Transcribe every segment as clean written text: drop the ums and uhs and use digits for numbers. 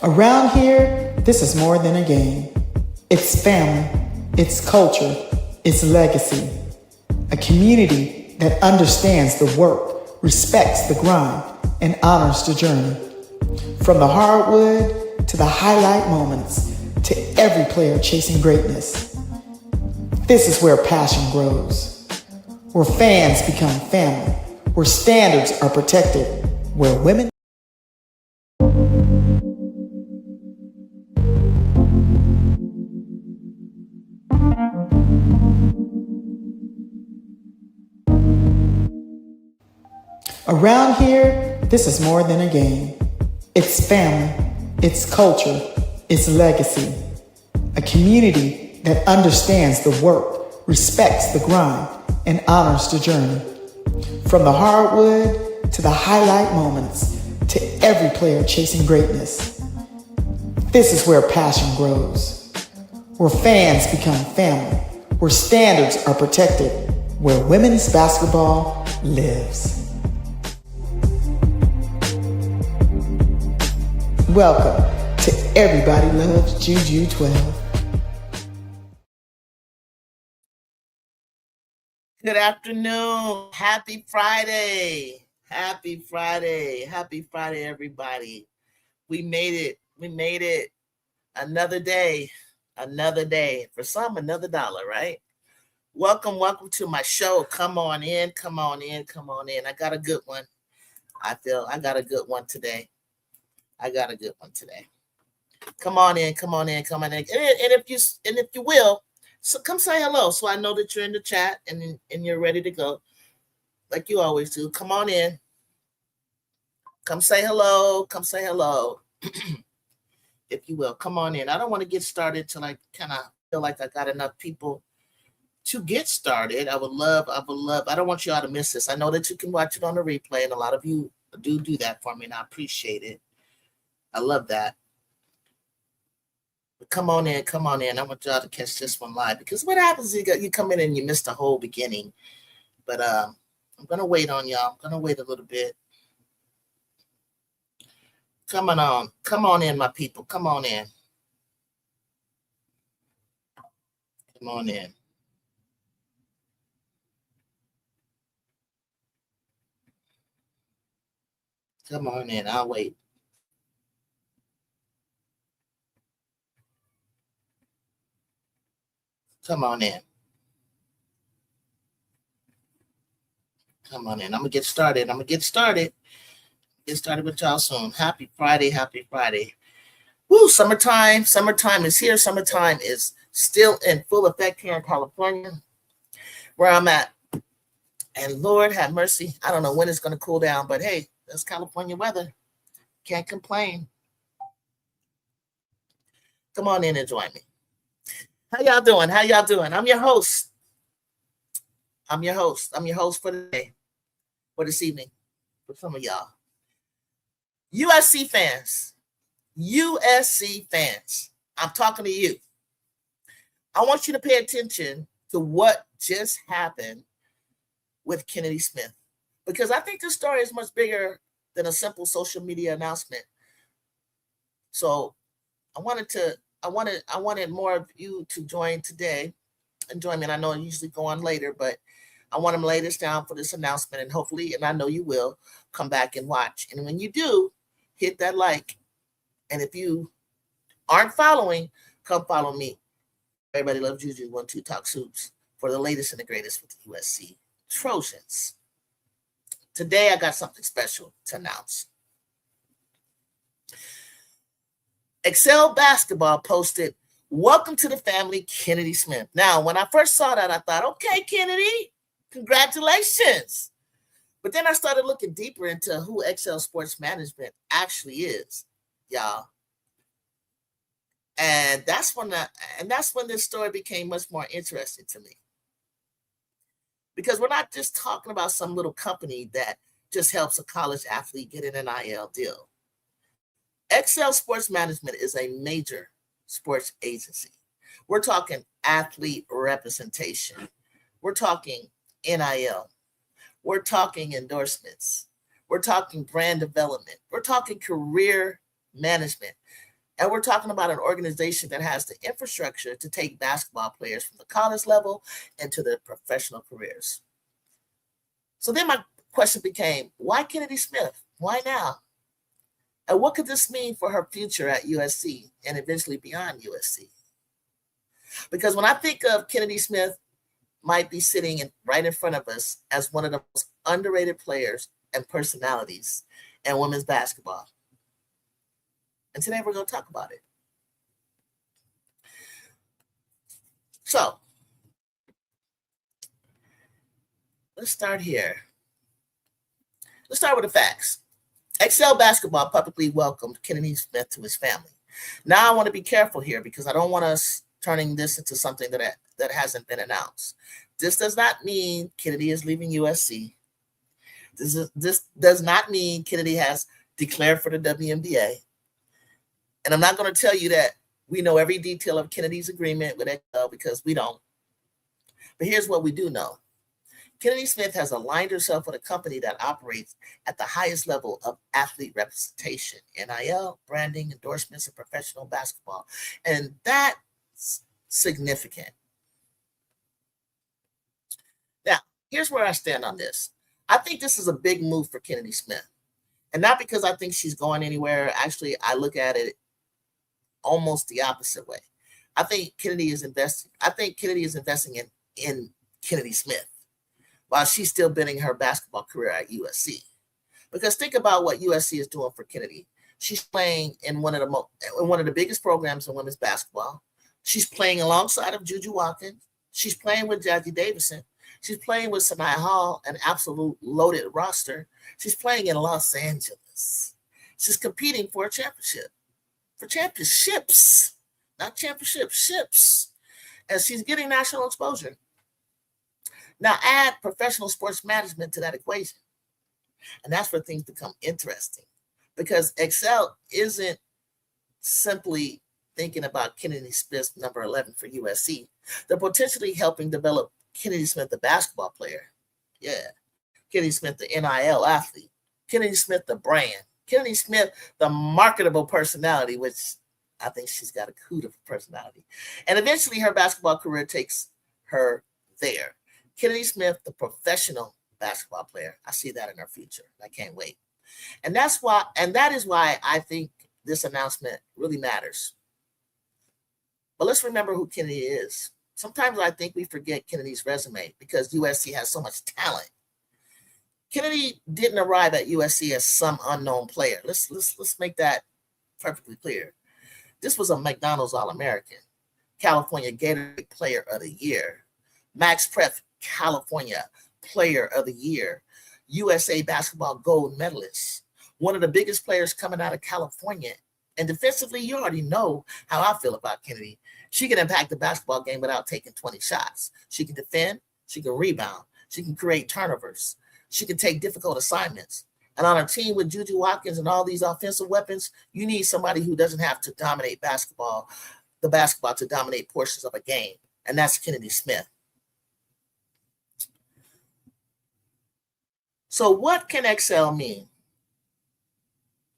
Around here, this is more than a game. It's family, it's culture, it's legacy. A community that understands the work, respects the grind, and honors the journey. From the hardwood to the highlight moments, to every player chasing greatness. This is where passion grows, where fans become family, where standards are protected, where women Around here, this is more than a game. It's family, it's culture, it's legacy. A community that understands the work, respects the grind, and honors the journey. From the hardwood to the highlight moments, to every player chasing greatness. This is where passion grows, where fans become family, where standards are protected, where women's basketball lives. Welcome to Everybody Loves JuJu 12. Good afternoon. Happy Friday. Happy Friday. Happy Friday, everybody. We made it. We made it. Another day. Another day. For some, another dollar, right? Welcome to my show. Come on in. Come on in. Come on in. I got a good one. I got a good one today. Come on in. And if you will, so come say hello so I know that you're in the chat and you're ready to go. Like you always do. Come on in. Come say hello. If you will. Come on in. I don't want to get started till I kind of feel like I got enough people to get started. I don't want you all to miss this. I know that you can watch it on the replay, and a lot of you do that for me, and I appreciate it. I love that. But come on in. I want y'all to catch this one live, because what happens is you come in and you miss the whole beginning. But I'm going to wait on y'all. I'm going to wait a little bit. Come on in, my people. Come on in. I'll wait. Come on in. I'm going to get started. Get started with y'all soon. Happy Friday. Woo, summertime is here. Summertime is still in full effect here in California, where I'm at. And Lord have mercy. I don't know when it's going to cool down, but hey, that's California weather. Can't complain. Come on in and join me. How y'all doing? I'm your host. I'm your host for the day, for this evening, for some of y'all. USC fans, I'm talking to you. I want you to pay attention to what just happened with Kennedy Smith, because I think this story is much bigger than a simple social media announcement. So I wanted more of you to join today and join me. And I know I usually go on later, but I want to lay this down for this announcement, and hopefully, and I know you will, come back and watch. And when you do, hit that like. And if you aren't following, come follow me. Everybody Loves JuJu 12 Talk Hoops for the latest and the greatest with the USC Trojans. Today, I got something special to announce. Excel Basketball posted, "Welcome to the family, Kennedy Smith." Now, when I first saw that, I thought, okay, Kennedy, congratulations. But then I started looking deeper into who Excel Sports Management actually is, y'all. And that's when this story became much more interesting to me. Because we're not just talking about some little company that just helps a college athlete get an NIL deal. Excel Sports Management is a major sports agency We're talking athlete representation. We're talking NIL. We're talking endorsements. We're talking brand development. We're talking career management. And we're talking about an organization that has the infrastructure to take basketball players from the college level into their professional careers. So then my question became, why Kennedy Smith? Why now? And what could this mean for her future at USC and eventually beyond USC? Because when I think of Kennedy Smith, might be sitting right in front of us as one of the most underrated players and personalities in women's basketball. And today we're going to talk about it. So let's start here. Let's start with the facts. Excel Basketball publicly welcomed Kennedy Smith to his family. Now I want to be careful here because I don't want us turning this into something that hasn't been announced. This does not mean Kennedy is leaving USC. This does not mean Kennedy has declared for the WNBA. And I'm not going to tell you that we know every detail of Kennedy's agreement with Excel because we don't. But here's what we do know. Kennedy Smith has aligned herself with a company that operates at the highest level of athlete representation, NIL, branding, endorsements, and professional basketball. And that's significant. Now, here's where I stand on this. I think this is a big move for Kennedy Smith. And not because I think she's going anywhere. Actually, I look at it almost the opposite way. I think Kennedy is investing in Kennedy Smith while she's still building her basketball career at USC. Because think about what USC is doing for Kennedy. She's playing in one of the biggest programs in women's basketball. She's playing alongside of JuJu Watkins. She's playing with Jazzy Davidson. She's playing with Sanai Hall, an absolute loaded roster. She's playing in Los Angeles. She's competing for a championship. For championships, not championships, ships. And she's getting national exposure. Now add professional sports management to that equation. And that's where things become interesting. Because Excel isn't simply thinking about Kennedy Smith, number 11 for USC. They're potentially helping develop Kennedy Smith, the basketball player. Yeah. Kennedy Smith, the NIL athlete. Kennedy Smith, the brand. Kennedy Smith, the marketable personality, which I think she's got a kudos personality. And eventually her basketball career takes her there. Kennedy Smith, the professional basketball player. I see that in her future. I can't wait. And that is why I think this announcement really matters. But let's remember who Kennedy is. Sometimes I think we forget Kennedy's resume because USC has so much talent. Kennedy didn't arrive at USC as some unknown player. Let's make that perfectly clear. This was a McDonald's All-American, California Gatorade Player of the Year, Max Prep California Player of the Year, USA Basketball Gold Medalist, one of the biggest players coming out of California. And defensively, you already know how I feel about Kennedy. She can impact the basketball game without taking 20 shots. She can defend, she can rebound, she can create turnovers, she can take difficult assignments. And on a team with JuJu Watkins and all these offensive weapons, you need somebody who doesn't have to dominate the basketball to dominate portions of a game. And that's Kennedy Smith. So what can Excel mean?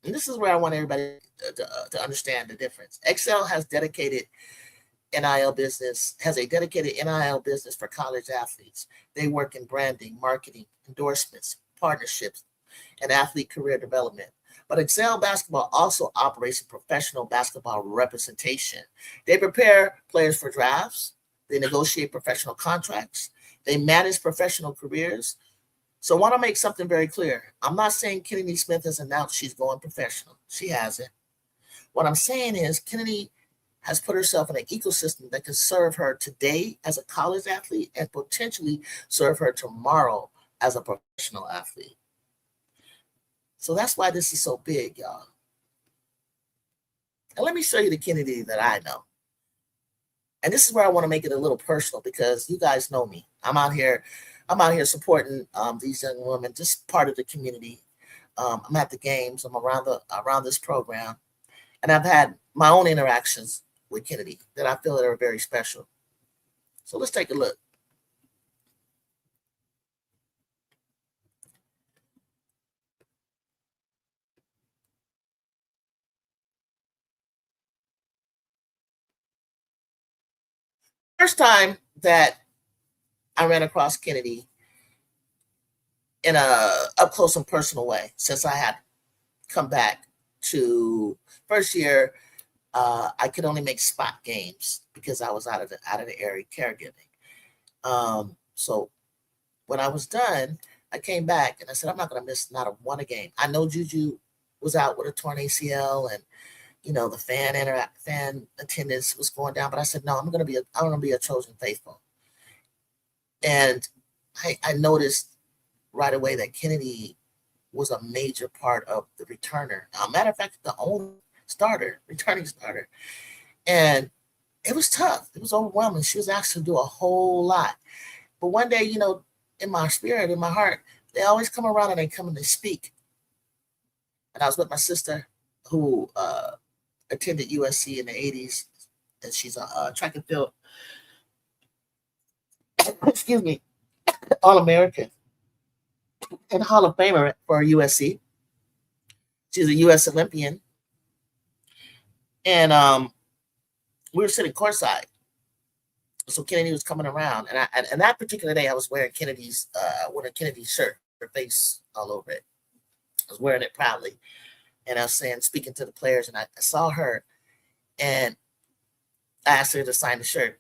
And this is where I want everybody to understand the difference. Excel has a dedicated NIL business for college athletes. They work in branding, marketing, endorsements, partnerships, and athlete career development. But Excel Basketball also operates in professional basketball representation. They prepare players for drafts. They negotiate professional contracts. They manage professional careers. So I want to make something very clear. I'm not saying Kennedy Smith has announced she's going professional. She hasn't. What I'm saying is Kennedy has put herself in an ecosystem that can serve her today as a college athlete and potentially serve her tomorrow as a professional athlete. So that's why this is so big, y'all. And let me show you the Kennedy that I know. And this is where I want to make it a little personal because you guys know me. I'm out here supporting these young women, just part of the community. I'm at the games. I'm around this program, and I've had my own interactions with Kennedy that I feel that are very special. So let's take a look. First time that I ran across Kennedy in a up close and personal way since I had come back to first year. I could only make spot games because I was out of the area caregiving. So when I was done, I came back and I said, I'm not going to miss not a one a game. I know JuJu was out with a torn ACL, and the fan attendance was going down, but I said, no, I'm going to be a Trojan faithful. And I noticed right away that Kennedy was a major part of the returner. Matter of fact, the only returning starter. And it was tough. It was overwhelming. She was asked to do a whole lot. But one day, in my spirit, in my heart, they always come around and they come and they speak. And I was with my sister who attended USC in the 80s, and she's a track and field, excuse me, All-American and Hall of Famer for USC. She's a US Olympian. And we were sitting courtside. So Kennedy was coming around, and that particular day I was wearing Kennedy's shirt, her face all over it. I was wearing it proudly, and I was speaking to the players, and I saw her, and I asked her to sign the shirt.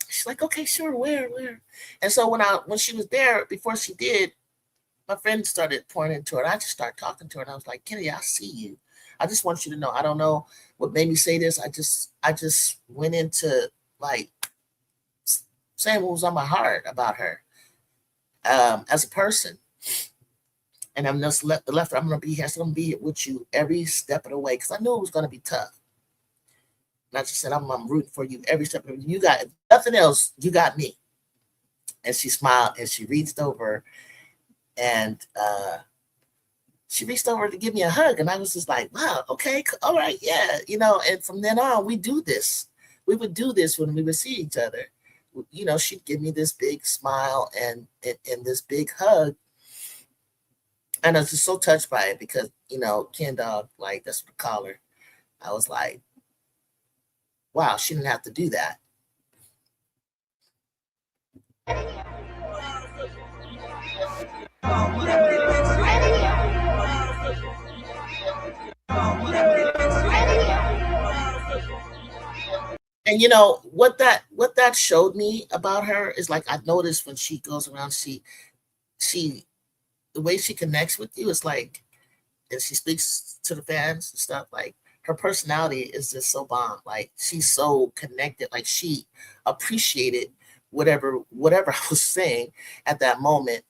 She's like, okay, sure, where? And so when she was there, before she did, my friend started pouring into her. And I just started talking to her, and I was like, Kennedy, I see you. I just want you to know. I don't know what made me say this. I just went into like saying what was on my heart about her as a person. And I'm just left her. I'm going to be here. So I'm going to be here with you every step of the way because I knew it was going to be tough. And I just said, I'm rooting for you every step of the way. You got nothing else. You got me. And she smiled and she reached over and she reached over to give me a hug. And I was just like, wow, okay, all right, yeah. And from then on, we do this. We would do this when we would see each other. She'd give me this big smile and this big hug. And I was just so touched by it because, Ken Dog, like that's what I call her. I was like, wow, she didn't have to do that. And what that showed me about her is like I noticed when she goes around, she the way she connects with you is like, and she speaks to the fans and stuff, like her personality is just so bomb. Like she's so connected, like she appreciated whatever I was saying at that moment.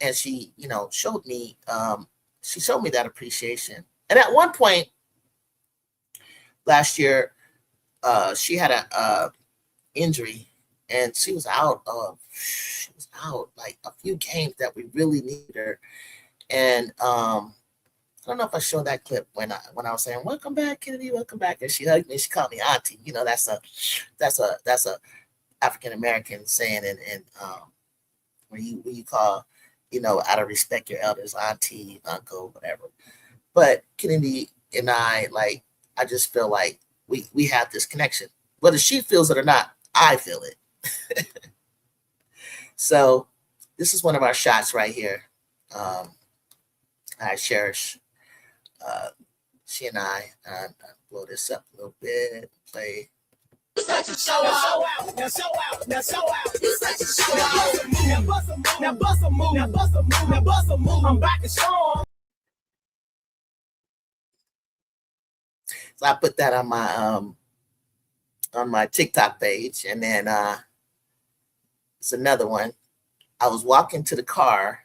And she, showed me that appreciation. And at one point last year, she had a injury and she was out like a few games that we really needed her. And I don't know if I showed that clip when I was saying, welcome back, Kennedy, welcome back. And she hugged me, she called me auntie. That's a African American saying, and when you call, out of respect your elders, auntie, uncle, whatever. But Kennedy and I just feel like we have this connection. Whether she feels it or not, I feel it. So this is one of our shots right here. I cherish she and I blow this up a little bit, play. Show out. Now show out. Now bust a move. Now bust a move. Now bust a move. Now bust a move. I'm back and strong. So I put that on my TikTok page, and then it's another one. I was walking to the car,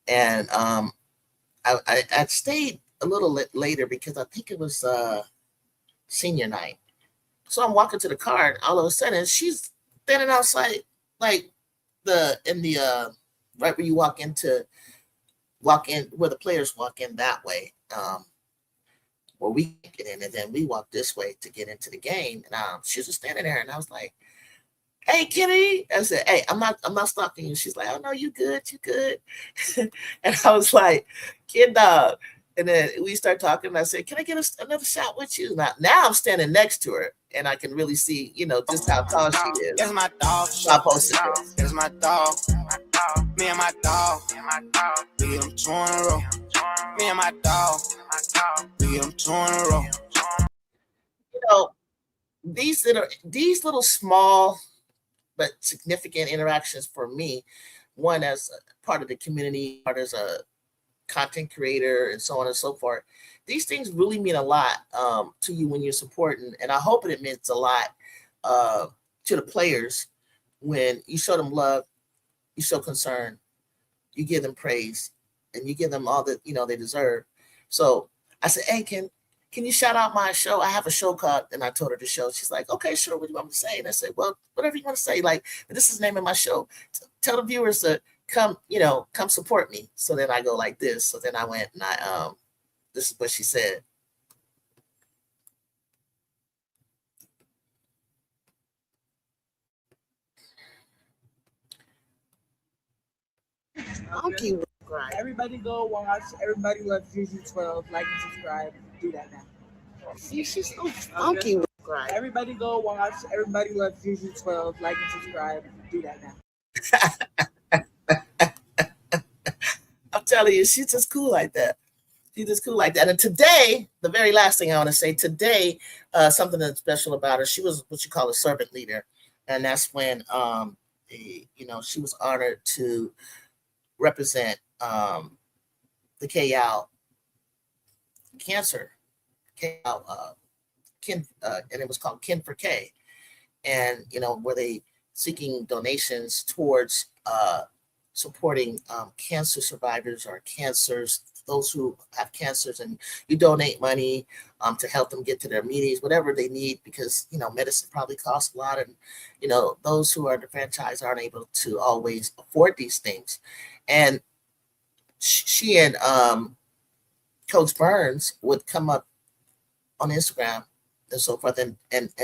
and I stayed a little later because I think it was senior night. So I'm walking to the car, and all of a sudden she's standing outside, like right where you walk in where the players walk in that way. or we can't get in. And then we walked this way to get into the game. And she was just standing there, and I was like, "Hey, Kenny," I said, "Hey, I'm not stalking you." She's like, "Oh no, you good, you good." And I was like, "Kid dog." And then we start talking, and I said, "Can I get another shot with you?" Now I'm standing next to her, and I can really see, just how tall she is. It's my dog. I posted this. It's my dog. Me and my dog. We get them 2 in a row. Me and my dog. We get them 2 in a row. These little small but significant interactions for me, one as a part of the community, part as a content creator, and so on and so forth. These things really mean a lot to you when you're supporting, and I hope it means a lot to the players when you show them love, you show concern, you give them praise, and you give them all that they deserve. So I said, "Hey, can you shout out my show? I have a show called," and I told her the show. She's like, "Okay, sure. What do you want me to say?" And I said, "Well, whatever you want to say. Like, this is the name of my show. Tell the viewers to come support me." So then I go like this. So then I went and this is what she said. Monkey cry. Everybody go watch. Everybody loves JuJu 12. Like and subscribe. Do that now. See, she's so funky with cry. Everybody go watch. Everybody loves JuJu 12. Like and subscribe. Do that now. I'm telling you, she's just cool like that. She's just cool like that. And today, the very last thing I want to say today, something that's special about her, she was what you call a servant leader. And that's when, she was honored to represent the KL cancer, KL, and it was called Kin for K. And, were they seeking donations towards supporting cancer survivors or those who have cancers, and you donate money to help them get to their meetings, whatever they need, because medicine probably costs a lot, and those who are disenfranchised aren't able to always afford these things. And she and Coach Burns would come up on Instagram and so forth and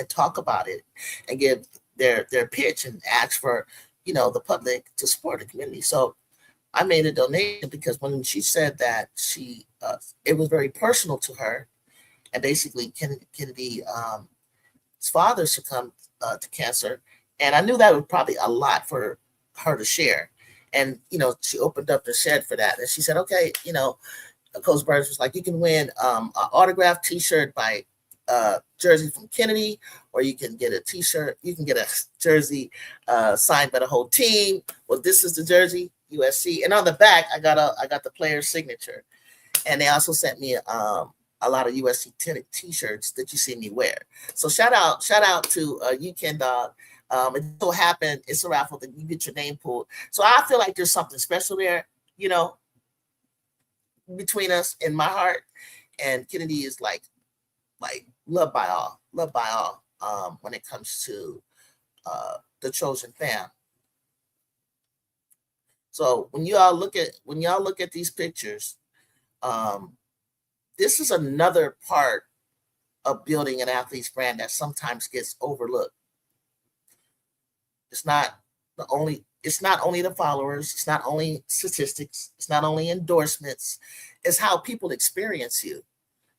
talk about it and give their pitch and ask for the public to support the community. So I made a donation because when she said that she it was very personal to her, and basically Kennedy's father succumbed to cancer, and I knew that was probably a lot for her to share. And she opened up the shed for that, and she said, "Okay, Coach Burns was like, you can win an autographed T-shirt by jersey from Kennedy, or you can get a T-shirt. You can get a jersey signed by the whole team. Well, this is the jersey, USC, and on the back, I got the player's signature, and they also sent me a lot of USC T-shirts that you see me wear. So shout out to you, Ken Dog. It so happened it's a raffle that you get your name pulled. So I feel like there's something special there, between us in my heart. And Kennedy is like loved by all when it comes to the Trojan fam. So when y'all look at these pictures, this is another part of building an athlete's brand that sometimes gets overlooked. It's not only the followers, it's not only statistics, it's not only endorsements, it's how people experience you,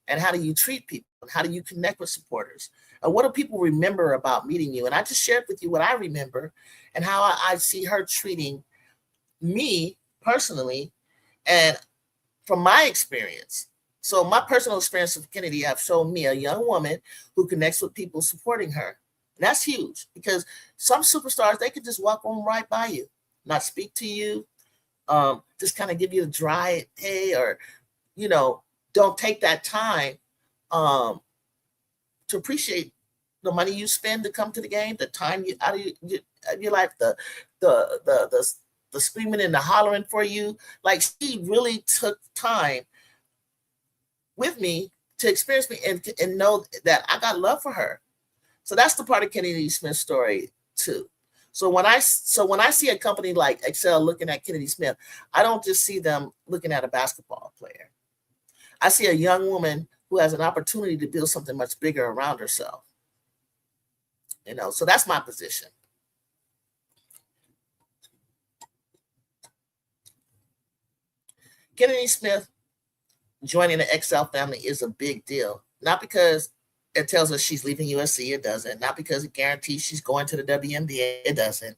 and how do you treat people, and how do you connect with supporters, and what do people remember about meeting you. And I just shared with you what I remember and how I see her treating me personally, and from my experience. So my personal experience with Kennedy have shown me a young woman who connects with people supporting her. And that's huge, because some superstars, they can just walk on right by you, not speak to you, just kind of give you a dry hey, or, don't take that time to appreciate the money you spend to come to the game, the time you out of your life, the screaming and the hollering for you. Like, she really took time with me to experience me and know that I got love for her. So that's the part of Kennedy Smith's story too. So when I see a company like Excel looking at Kennedy Smith, I don't just see them looking at a basketball player. I see a young woman who has an opportunity to build something much bigger around herself. So that's my position. Kennedy Smith joining the XL family is a big deal. Not because it tells us she's leaving USC, it doesn't. Not because it guarantees she's going to the WNBA, it doesn't.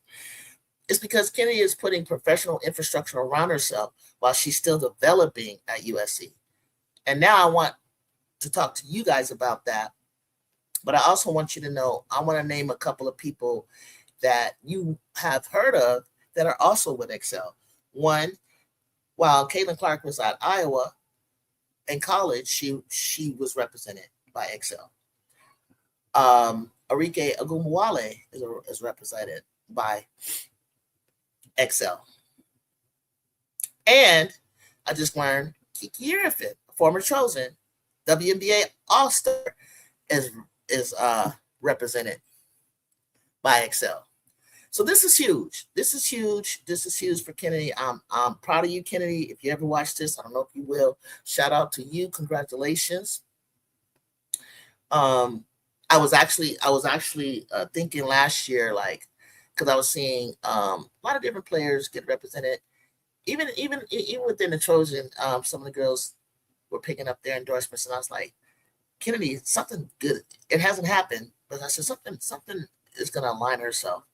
It's because Kennedy is putting professional infrastructure around herself while she's still developing at USC. And now I want to talk to you guys about that. But I also want you to know, I want to name a couple of people that you have heard of that are also with XL. One, while Caitlin Clark was at Iowa in college, she was represented by XL. Arike Agumwale is represented by XL. And I just learned Kiki Irifit, former chosen WNBA All-Star, is represented by XL. So this is huge. This is huge. This is huge for Kennedy. I'm proud of you, Kennedy. If you ever watch this, I don't know if you will. Shout out to you. Congratulations. I was actually thinking last year, like, because I was seeing a lot of different players get represented. Even within the Trojan, some of the girls were picking up their endorsements, and I was like, Kennedy, something good. It hasn't happened, but I said something is going to align herself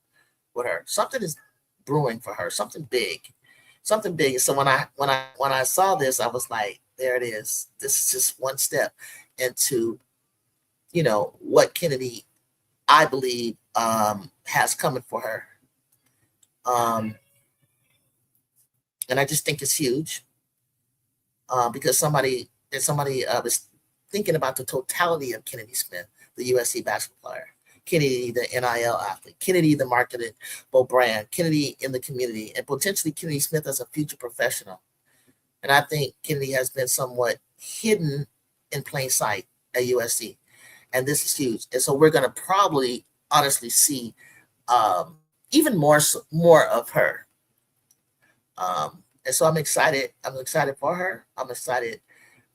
with her. Something is brewing for her. Something big. So when I saw this, I was like, there it is. This is just one step into, what Kennedy, I believe, has coming for her. And I just think it's huge because somebody was thinking about the totality of Kennedy Smith, the USC basketball player, Kennedy, the NIL athlete, Kennedy, the marketable brand, Kennedy in the community, and potentially Kennedy Smith as a future professional. And I think Kennedy has been somewhat hidden in plain sight at USC. And this is huge. And so we're going to probably honestly see even more of her. And so I'm excited. I'm excited for her. I'm excited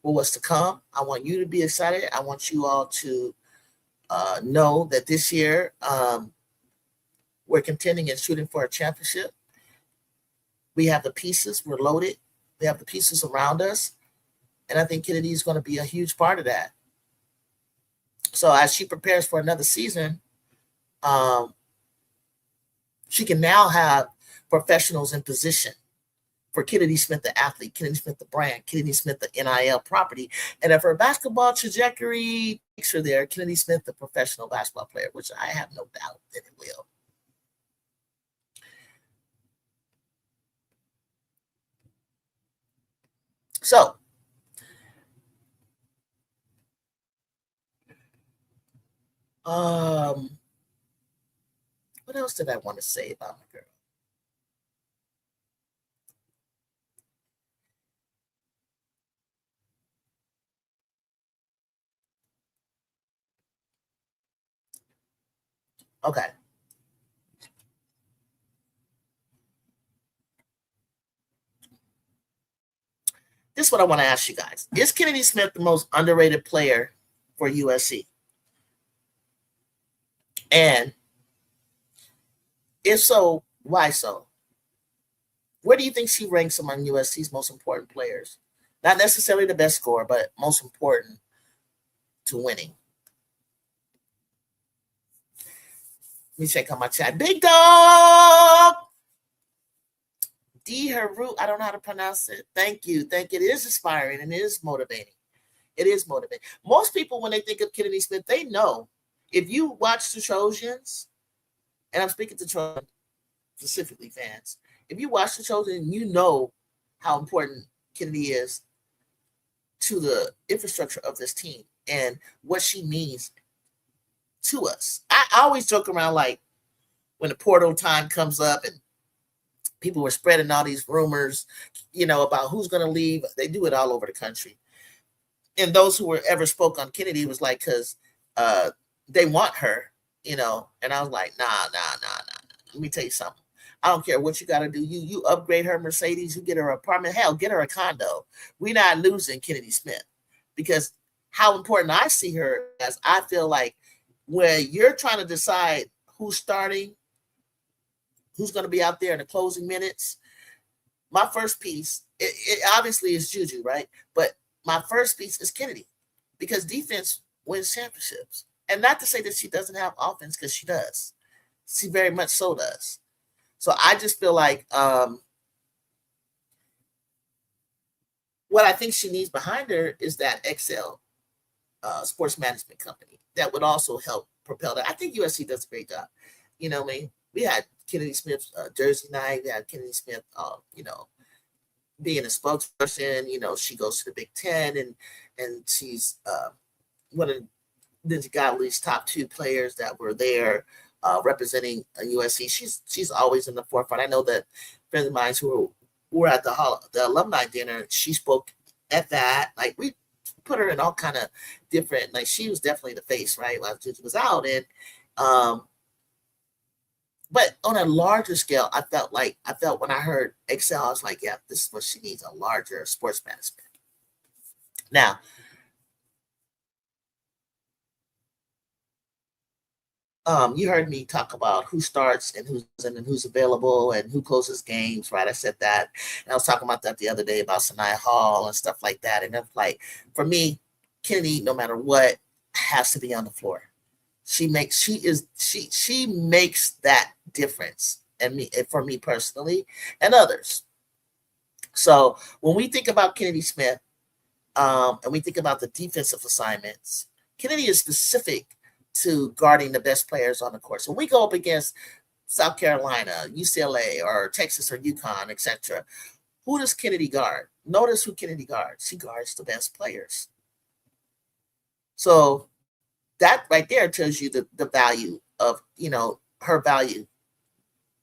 for what's to come. I want you to be excited. I want you all to know that this year we're contending and shooting for a championship. We have the pieces. We're loaded. We have the pieces around us. And I think Kennedy is going to be a huge part of that. So as she prepares for another season, she can now have professionals in position for Kennedy Smith, the athlete, Kennedy Smith, the brand, Kennedy Smith, the NIL property. And if her basketball trajectory takes her there, Kennedy Smith, the professional basketball player, which I have no doubt that it will. So, what else did I want to say about my girl? Okay. This is what I want to ask you guys. Is Kennedy Smith the most underrated player for USC? And if so, why so? Where do you think she ranks among USC's most important players? Not necessarily the best scorer, but most important to winning. Let me check on my chat. Big Dog! D. Haru, I don't know how to pronounce it. Thank you. It is inspiring and it is motivating. It is motivating. Most people, when they think of Kennedy Smith, they know. If you watch the Trojans, and I'm speaking to Trojan specifically fans, if you watch the Trojans, you know how important Kennedy is to the infrastructure of this team and what she means to us. I always joke around like when the portal time comes up and people were spreading all these rumors, about who's going to leave. They do it all over the country. And those who were ever spoke on Kennedy was like, because they want her, and I was like, nah. Let me tell you something. I don't care what you got to do. You upgrade her Mercedes, you get her an apartment. Hell, get her a condo. We're not losing Kennedy Smith because how important I see her as. I feel like when you're trying to decide who's starting, who's going to be out there in the closing minutes, my first piece, it obviously is JuJu, right? But my first piece is Kennedy, because defense wins championships. And not to say that she doesn't have offense, because she does. She very much so does. So I just feel like what I think she needs behind her is that Excel sports management company that would also help propel that. I think USC does a great job. You know what I mean? We had Kennedy Smith's Jersey night. We had Kennedy Smith, being a spokesperson. She goes to the Big Ten, and she's one of Lindsey Gottlieb's top 2 players that were there representing USC. She's always in the forefront. I know that friends of mine who were at the alumni dinner, she spoke at that. Like, we put her in all kind of different, like, she was definitely the face, right, while JuJu was out. And but on a larger scale, I felt when I heard Excel, I was like, yeah, this is what she needs, a larger sports management. Now, you heard me talk about who starts and who's available and who closes games, right? I said that. And I was talking about that the other day about Sanaya Hall and stuff like that. And it's like, for me, Kennedy, no matter what, has to be on the floor. She makes that difference, and for me personally and others. So when we think about Kennedy Smith, and we think about the defensive assignments, Kennedy is specific to guarding the best players on the court. So when we go up against South Carolina, UCLA, or Texas, or UConn, etc., who does Kennedy guard? Notice who Kennedy guards. She guards the best players. So that right there tells you the value of, her value.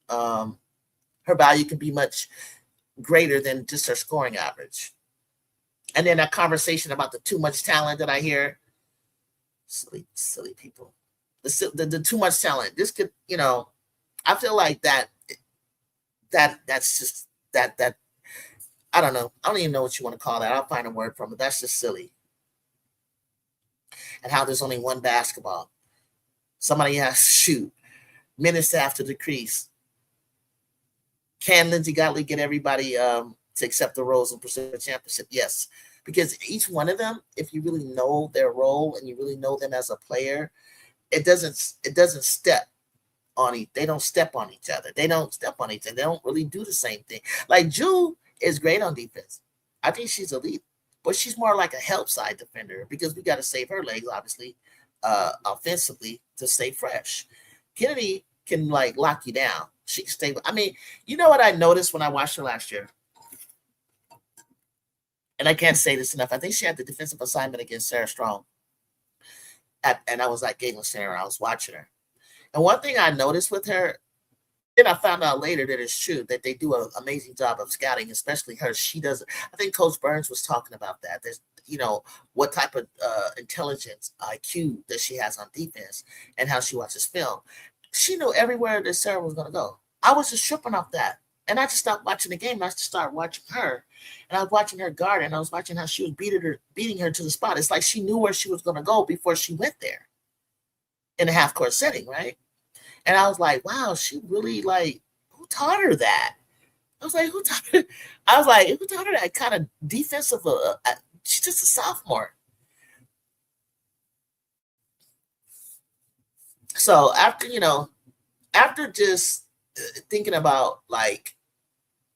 Her value can be much greater than just her scoring average. And then that conversation about the too much talent that I hear, silly people, the too much talent. This could, I feel like that's just that I don't know. I don't even know what you want to call that. I'll find a word from it. That's just silly. And how there's only one basketball. Somebody has to shoot minutes after the crease. Can Lindsey Gottlieb get everybody to accept the roles and pursue a championship? Yes, because each one of them, if you really know their role and you really know them as a player, it doesn't step on each. They don't step on each other. They don't step on each other. They don't really do the same thing. Like, Ju is great on defense. I think she's elite, but she's more like a help side defender, because we got to save her legs, obviously, offensively, to stay fresh. Kennedy can lock you down. She can stay. I mean, you know what I noticed when I watched her last year? And I can't say this enough. I think she had the defensive assignment against Sarah Strong. And I was at Galen Center. I was watching her. And one thing I noticed with her, then I found out later that it's true, that they do an amazing job of scouting, especially her. She does. I think Coach Burns was talking about that. There's, what type of intelligence, IQ that she has on defense, and how she watches film. She knew everywhere that Sarah was going to go. I was just tripping off that. And I just stopped watching the game. And I just started watching her. And I was watching her guard, and I was watching how she was beating her to the spot. It's like she knew where she was going to go before she went there in a half-court setting, right? And I was like, wow, she really, who taught her that? I was like, who taught her? I was like, who taught her that kind of defensive? She's just a sophomore. So after just thinking about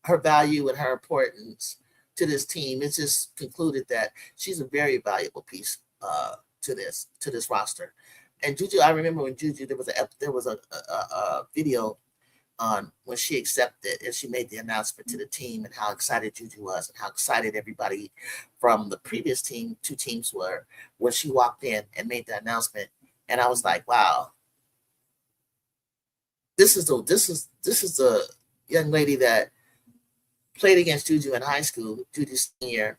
her value and her importance to this team, it's just concluded that she's a very valuable piece to this roster. And JuJu, I remember when JuJu, there was a video on when she accepted and she made the announcement to the team, and how excited JuJu was, and how excited everybody from the previous two teams were when she walked in and made the announcement. And I was like, wow, this is the young lady that played against JuJu in high school, JuJu senior,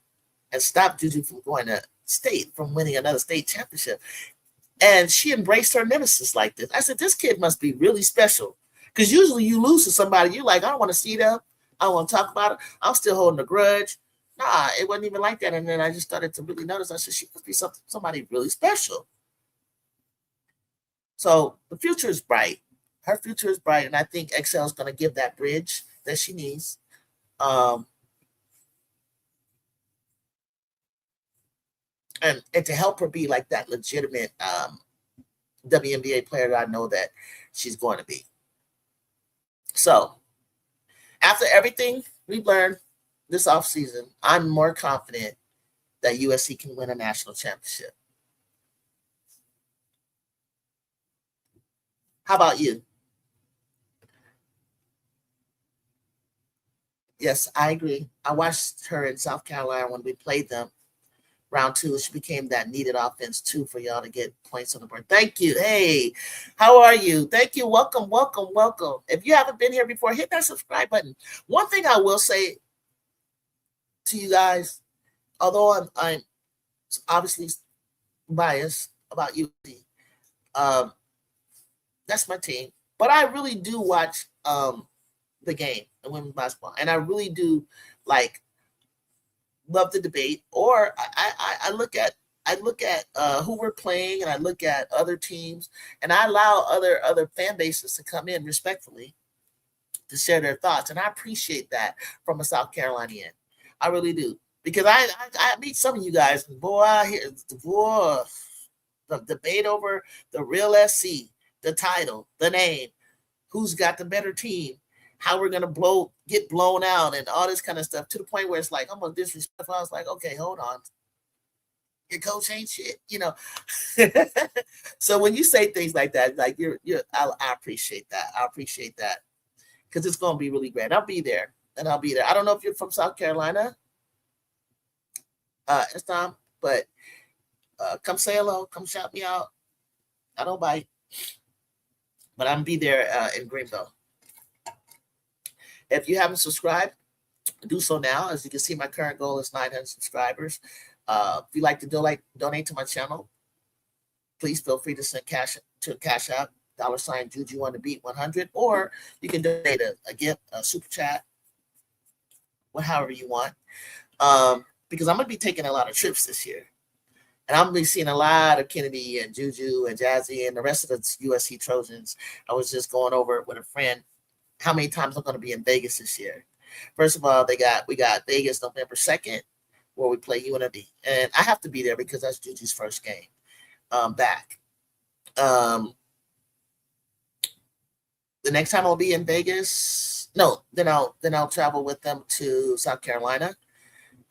and stopped JuJu from going to state, from winning another state championship. And she embraced her nemesis like this. I said, this kid must be really special. Because usually you lose to somebody, you're like, I don't want to see them. I don't want to talk about it. I'm still holding a grudge. Nah, it wasn't even like that. And then I just started to really notice. I said, she must be somebody really special. So the future is bright. Her future is bright, and I think Excel is going to give that bridge that she needs. Um, and to help her be like that legitimate WNBA player that I know that she's going to be. So after everything we've learned this offseason, I'm more confident that USC can win a national championship. How about you? Yes, I agree. I watched her in South Carolina when we played them. Round 2, she became that needed offense too for y'all to get points on the board. Thank you. Hey, how are you? Thank you. Welcome, welcome, welcome. If you haven't been here before, hit that subscribe button. One thing I will say to you guys, although I'm obviously biased about USC, that's my team, but I really do watch the game, the women's basketball, and I really do love the debate. Or I look at who we're playing, and I look at other teams, and I allow other fan bases to come in respectfully to share their thoughts, and I appreciate that from a South Carolinian. I really do, because I meet some of you guys, and boy, I hear the debate over the real SC, the title, the name, who's got the better team, how we're gonna get blown out, and all this kind of stuff, to the point where it's like almost disrespectful. I was like, okay, hold on, your coach ain't shit, So when you say things like that, like I appreciate that. I appreciate that, because it's gonna be really great. I'll be there. I don't know if you're from South Carolina, it's time, but come say hello, come shout me out. I don't bite, but I'm gonna be there in Greenville. If you haven't subscribed, do so now. As you can see, my current goal is 900 subscribers. If you'd like to donate to my channel, please feel free to send cash to Cash App, $ JuJu on the beat 100, or you can donate a gift, a super chat, however you want. Because I'm gonna be taking a lot of trips this year, and I'm gonna be seeing a lot of Kennedy and JuJu and Jazzy and the rest of the USC Trojans. I was just going over it with a friend how many times I'm going to be in Vegas this year. First of all, we got Vegas November 2nd, where we play UNLV, and I have to be there because that's JuJu's first game back. The next time I'll be in Vegas, then I'll travel with them to South Carolina,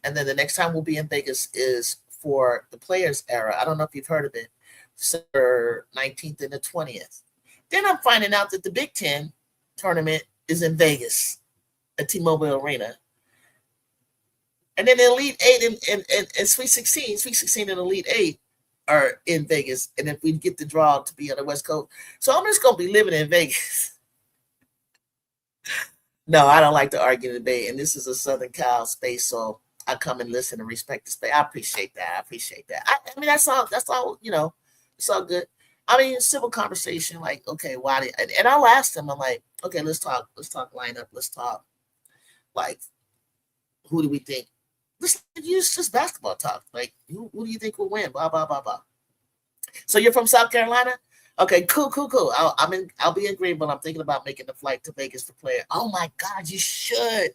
and then the next time we'll be in Vegas is for the Players Era. I don't know if you've heard of it, December 19th and the 20th. Then I'm finding out that the Big Ten tournament is in Vegas at T-Mobile Arena, and then the Elite 8 and Sweet 16 and Elite 8 are in Vegas. And if we get the draw to be on the West Coast, so I'm just gonna be living in Vegas. No, I don't like to argue and debate, and this is a Southern Cal space, so I come and listen and respect the space. I appreciate that. I mean, that's all. It's all good. I mean, civil conversation, like, okay, why did, and I'll ask them, I'm like, okay, let's talk lineup, let's talk, like, who do we think? Let's use just basketball talk. Like, who do you think will win? Blah, blah, blah, blah. So you're from South Carolina? Okay, cool. I'll be in Greenville. I'm thinking about making the flight to Vegas for player. Oh my God, you should.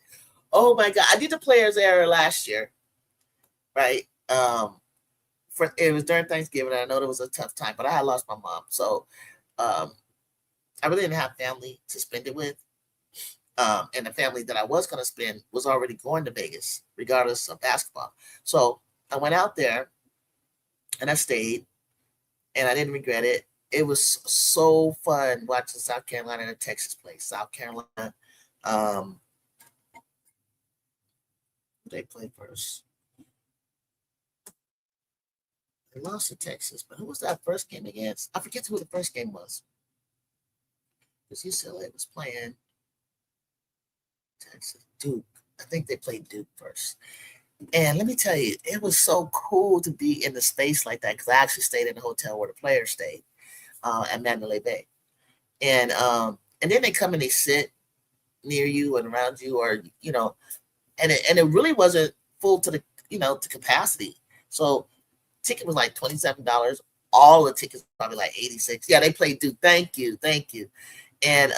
Oh my God. I did the Players Era last year, right? It was during Thanksgiving, and I know it was a tough time, but I had lost my mom, so I really didn't have family to spend it with, and the family that I was going to spend was already going to Vegas, regardless of basketball. So I went out there, and I stayed, and I didn't regret it. It was so fun watching South Carolina and Texas play. South Carolina, they played first. They lost to Texas, but who was that first game against? I forget who the first game was. Because UCLA was playing Texas, Duke. I think they played Duke first. And let me tell you, it was so cool to be in the space like that, because I actually stayed in the hotel where the players stayed at Mandalay Bay. And then they come and they sit near you and around you, or and it really wasn't full to the, to capacity. So ticket was like $27. All the tickets probably like 86. Yeah, they played Duke. Thank you. And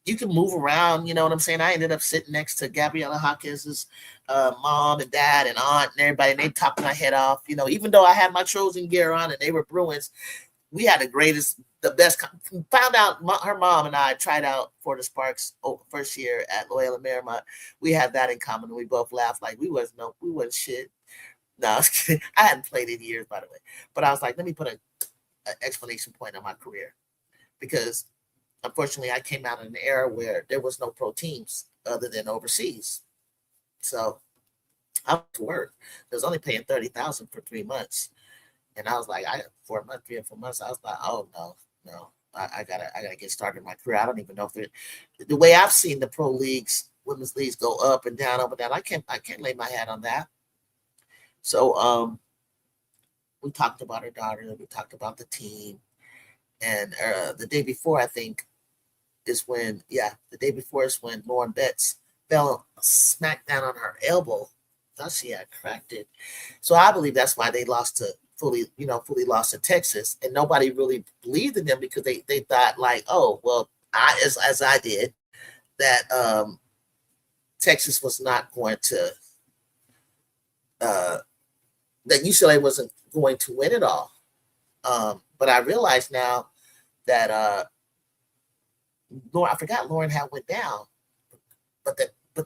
you can move around, you know what I'm saying? I ended up sitting next to Gabriella Hawkins' mom and dad and aunt and everybody, and they talked my head off. Even though I had my Trojan gear on and they were Bruins, we had the best. Found out her mom and I tried out for the Sparks first year at Loyola Marymount. We had that in common. We both laughed like we wasn't shit. No, I was kidding. I hadn't played in years, by the way. But I was like, let me put an explanation point on my career, because unfortunately I came out in an era where there was no pro teams other than overseas. So I went to work. They was only paying $30,000 for 3 months. And I was like, 4 months, 3 or 4 months. I was like, oh no. I gotta get started in my career. I don't even know if the way I've seen the pro leagues, women's leagues go up and down, I can't lay my hat on that. So we talked about her daughter, we talked about the team. And the day before, I think, the day before is when Lauren Betts fell smack down on her elbow. Thought she had cracked it. So I believe that's why they fully lost to Texas, and nobody really believed in them, because they thought like, oh well, as I did, that Texas was not going to that UCLA wasn't going to win it all. But I realize now that I forgot Lauren had went down, but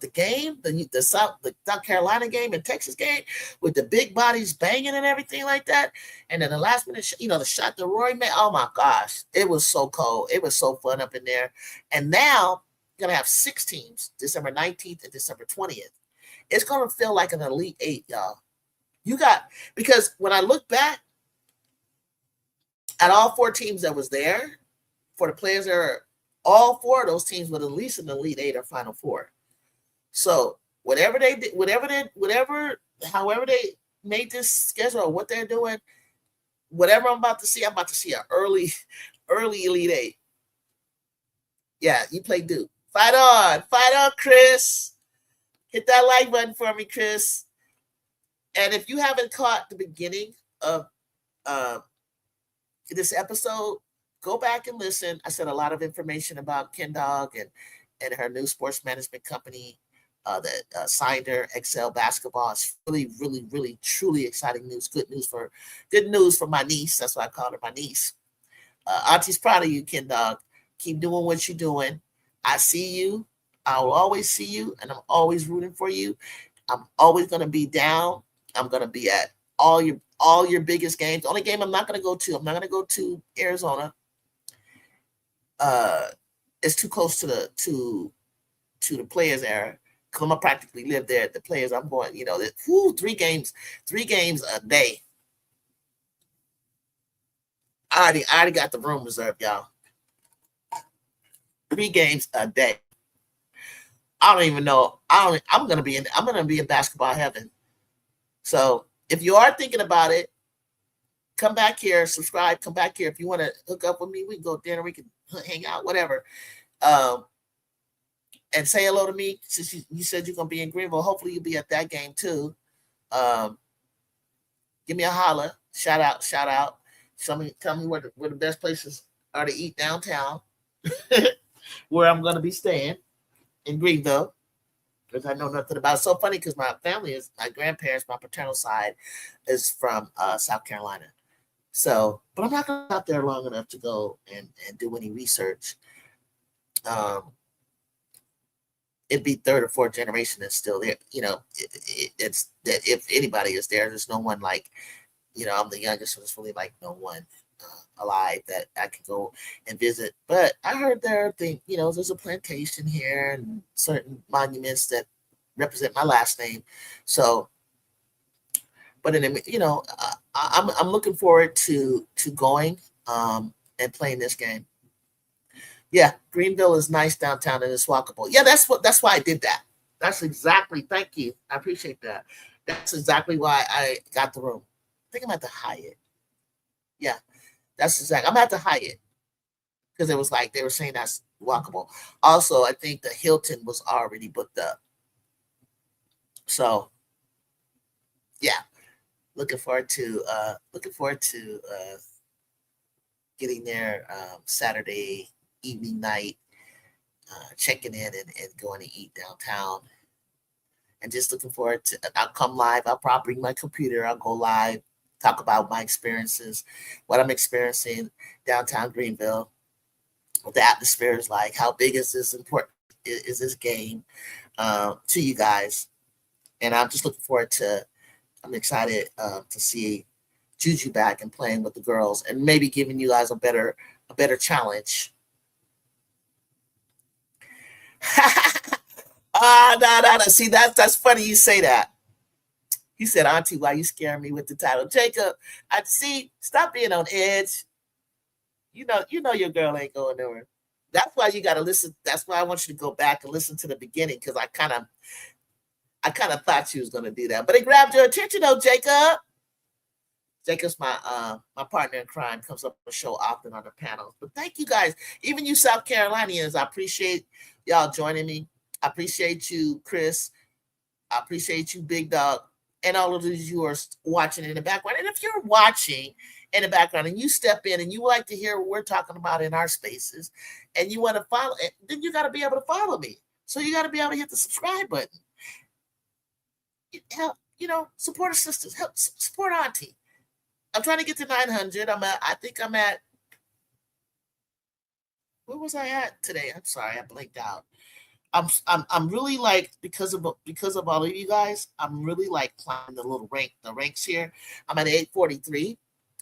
the game, the South Carolina game and Texas game, with the big bodies banging and everything like that, and then the last minute, the shot that Roy made, oh my gosh, it was so cold. It was so fun up in there. And now you're gonna have 6 teams, December 19th and December 20th. It's gonna feel like an Elite 8, y'all. Because when I look back at all 4 teams that was there, for the players that are, all 4 of those teams with at least an Elite 8 or Final 4. So however they made this schedule, or what they're doing, whatever I'm about to see an early Elite 8. Yeah, you play Duke. Fight on, Chris. Hit that like button for me, Chris. And if you haven't caught the beginning of this episode, go back and listen. I said a lot of information about Ken Dog and her new sports management company that signed her, Excel Basketball. It's really, really, really, truly exciting news. Good news for my niece. That's why I called her my niece. Auntie's proud of you, Ken Dog. Keep doing what you're doing. I see you. I will always see you, and I'm always rooting for you. I'm always going to be down. I'm going to be at all your biggest games. The only game I'm not going to go to, Arizona. It's too close to the Players era. I'm gonna practically live there at the Players. I'm going, 3 games a day. I already got the room reserved, y'all. 3 games a day. I don't even know. I'm gonna be in basketball heaven. So if you are thinking about it, come back here, subscribe, come back here. If you want to hook up with me, we can go dinner, we can hang out, whatever. And say hello to me, since you said you're going to be in Greenville. Hopefully you'll be at that game too. Give me a holler. Shout out. Tell me where the best places are to eat downtown, where I'm going to be staying in Greenville, because I know nothing about it. It's so funny because my grandparents, my paternal side is from South Carolina. So, but I'm not going to be out there long enough to go and do any research. It'd be 3rd or 4th generation that's still there. It's that if anybody is there, there's no one like, I'm the youngest, so there's really like no one alive that I can go and visit. But I heard there's a plantation here and certain monuments that represent my last name. So, but I'm looking forward to going and playing this game. Yeah, Greenville is nice downtown and it's walkable. Yeah, that's why I did that. That's exactly. Thank you. I appreciate that. That's exactly why I got the room. I think I'm at the Hyatt. Yeah, that's exactly. I'm at the Hyatt because it was like they were saying that's walkable. Also, I think the Hilton was already booked up. So yeah, looking forward to getting there Saturday evening night, checking in and going to eat downtown. And just looking forward to. I'll come live. I'll probably bring my computer. I'll go live, talk about my experiences, what I'm experiencing downtown Greenville, what the atmosphere is like, how big is this important is this game to you guys. And I'm just looking forward to. I'm excited to see JuJu back and playing with the girls, and maybe giving you guys a better challenge. No. See, that's funny you say that. He said, Auntie, why you scaring me with the title? Jacob, I see, stop being on edge. You know your girl ain't going nowhere. That's why you gotta listen. That's why I want you to go back and listen to the beginning, because I kind of thought she was gonna do that. But it grabbed your attention though, Jacob. Jacob's my partner in crime, comes up on the show often on the panels. But thank you guys, even you South Carolinians. I appreciate y'all joining me. I appreciate you, Chris. I appreciate you, Big Dog, and all of these you are watching in the background. And if you're watching in the background and you step in and you like to hear what we're talking about in our spaces, and you want to follow, then you got to be able to follow me. So you got to be able to hit the subscribe button. Help, support our sisters. Help support Auntie. I'm trying to get to 900. I think I'm at. Where was I at today? I'm sorry, I blanked out. I'm really like, because of all of you guys, I'm really like climbing the ranks here. I'm at 843.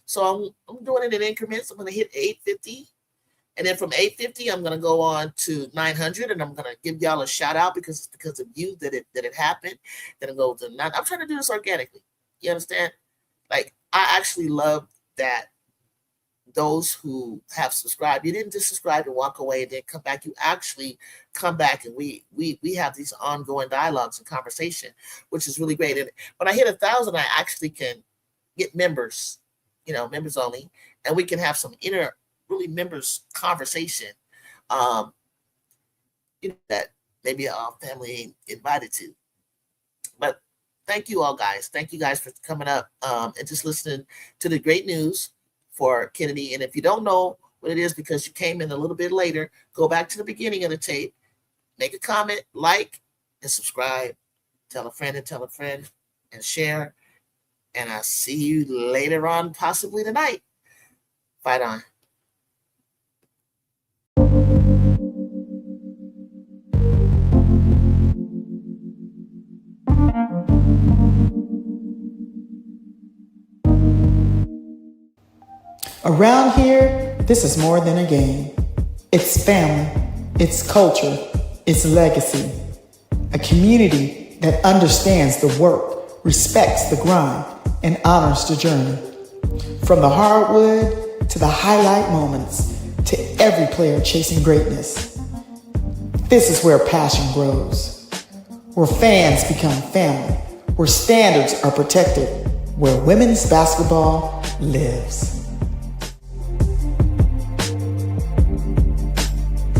So I'm doing it in increments. I'm gonna hit 850. And then from 850, I'm gonna go on to 900, and I'm gonna give y'all a shout out because it's because of you that it happened. Then I go to 9. I'm trying to do this organically. You understand? Like, I actually love that those who have subscribed, you didn't just subscribe and walk away and then come back. You actually come back, and we have these ongoing dialogues and conversation, which is really great. And when I hit 1,000, I actually can get members, members only, and we can have some really members conversation, that maybe our family ain't invited to. But thank you all, guys. Thank you guys for coming up and just listening to the great news for Kennedy. And if you don't know what it is because you came in a little bit later, go back to the beginning of the tape, make a comment, like, and subscribe. Tell a friend and share. And I'll see you later on, possibly tonight. Fight on. Around here, this is more than a game. It's family, it's culture, it's legacy. A community that understands the work, respects the grind, and honors the journey. From the hardwood to the highlight moments, to every player chasing greatness. This is where passion grows, where fans become family, where standards are protected, where women's basketball lives.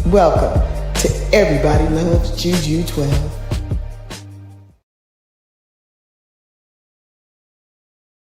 Welcome to Everybody Loves JuJu 12.